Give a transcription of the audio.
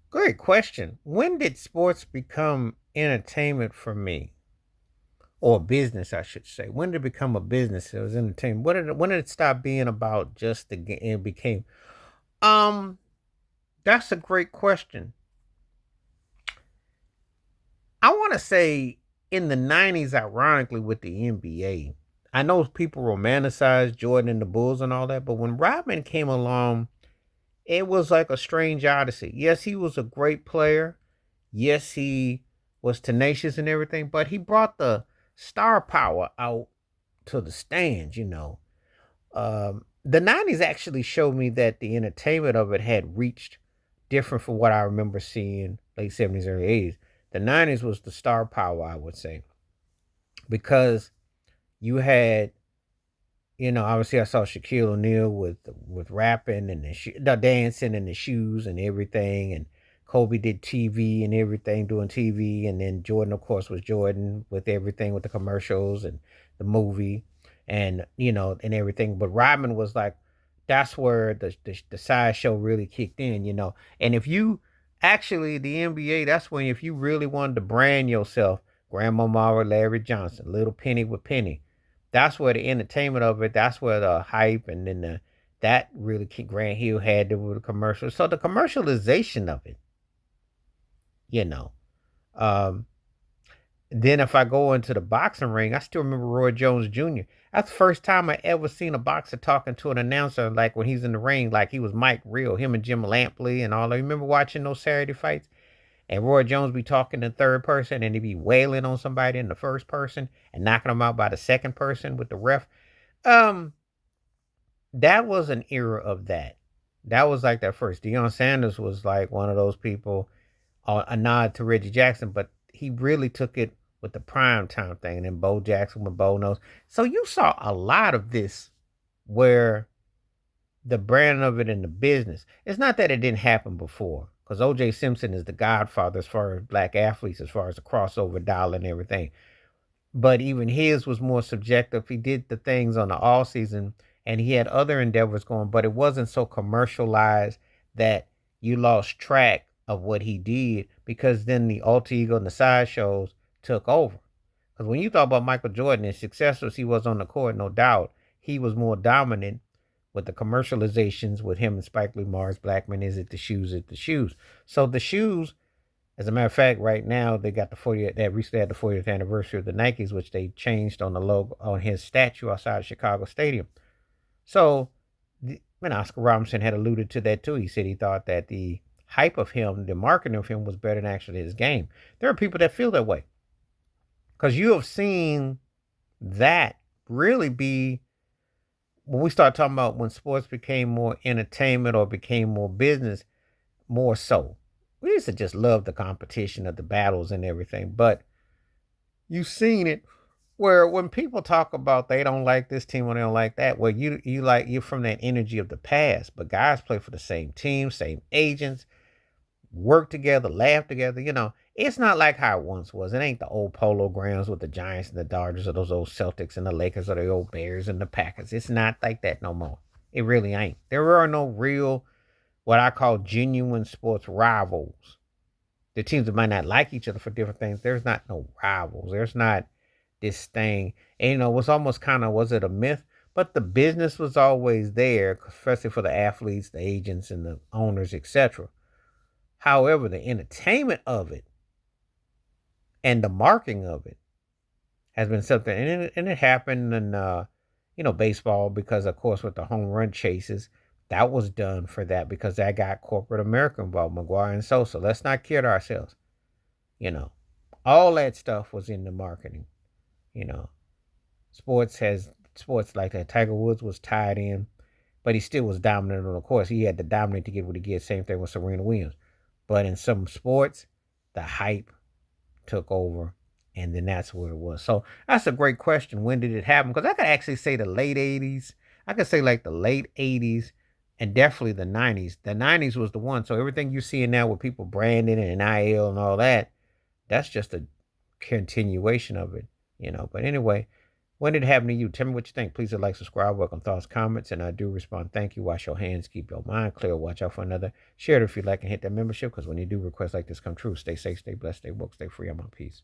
Great question. When did sports become entertainment for me? Or a business, I should say. When did it become a business? It was entertainment. When did it stop being about just the game? It became. Um, that's a great question. I want to say in the '90s, ironically, with the NBA. I know people romanticize Jordan and the Bulls and all that, but when Rodman came along, it was like a strange odyssey. Yes, he was a great player. Yes, he was tenacious and everything, but he brought the star power out to the stands. The '90s actually showed me that the entertainment of it had reached different from what I remember seeing late '70s, early '80s. The '90s was the star power, I would say, because you had, obviously I saw Shaquille O'Neal with rapping and the dancing and the shoes and everything, and Kobe did TV and everything, doing TV, and then Jordan, of course, was Jordan with everything with the commercials and the movie, and and everything. But Rodman was like, that's where the side show really kicked in. And if you actually the NBA, that's when if you really wanted to brand yourself, Grandmama with Larry Johnson, Little Penny with Penny, that's where the entertainment of it. That's where the hype and then that really Grant Hill had with the commercial. So the commercialization of it, you know. Um, then if I go into the boxing ring, I still remember Roy Jones Jr. That's the first time I ever seen a boxer talking to an announcer like when he's in the ring, like he was Mike Real, him and Jim Lampley and all that. You remember watching those Saturday fights? And Roy Jones be talking in third person and he be wailing on somebody in the first person and knocking them out by the second person with the ref. Um, that was an era of that. That was like that first. Deion Sanders was like one of those people, a nod to Reggie Jackson, but he really took it with the prime time thing. And then Bo Jackson with Bo Nose. So you saw a lot of this where the brand of it in the business. It's not that it didn't happen before, because OJ Simpson is the godfather as far as black athletes, as far as the crossover dollar and everything. But even his was more subjective. He did the things on the all season and he had other endeavors going, but it wasn't so commercialized that you lost track of what he did because then the alter ego and the side shows took over. Because when you thought about Michael Jordan, as successful as he was on the court, no doubt, he was more dominant with the commercializations with him and Spike Lee, Mars Blackman, is it the shoes, the shoes. So the shoes, as a matter of fact, right now they got the 40th. They recently had the 40th anniversary of the Nikes, which they changed on the logo on his statue outside of Chicago Stadium. So, and Oscar Robinson had alluded to that too. He said he thought that the hype of him, the marketing of him, was better than actually his game. There are people that feel that way because you have seen that really be when we start talking about when sports became more entertainment or became more business, more so. We used to just love the competition of the battles and everything, but you've seen it where when people talk about they don't like this team or they don't like that, well, you're from that energy of the past. But guys play for the same team, same agents, work together, laugh together. It's not like how it once was. It ain't the old polo grounds with the Giants and the Dodgers or those old Celtics and the Lakers or the old Bears and the Packers. It's not like that no more. It really ain't. There are no real, what I call genuine sports rivals. The teams that might not like each other for different things. There's not no rivals. There's not this thing. And it was almost kind of, was it a myth? But the business was always there, especially for the athletes, the agents, and the owners, etc. However, the entertainment of it and the marketing of it has been something, and it happened in baseball because, of course, with the home run chases, that was done for that because that got corporate America involved, McGuire and Sosa. Let's not kid ourselves. You know, all that stuff was in the marketing. You know, sports like that. Tiger Woods was tied in, but he still was dominant on the course. He had to dominate to get what he get. Same thing with Serena Williams. But in some sports, the hype took over, and then that's where it was. So that's a great question. When did it happen? Because I could actually say the late '80s. I could say like the late '80s and definitely the '90s. The '90s was the one. So everything you're seeing now with people branding and NIL and all that, that's just a continuation of it. But anyway, When did it happen to you? Tell me what you think. Please like, subscribe, welcome thoughts, comments, and I do respond. Thank you. Wash your hands, keep your mind clear, watch out for another. Share it if you like, and hit that membership, because when you do requests like this come true, stay safe, stay blessed, stay woke, stay free. I'm on peace.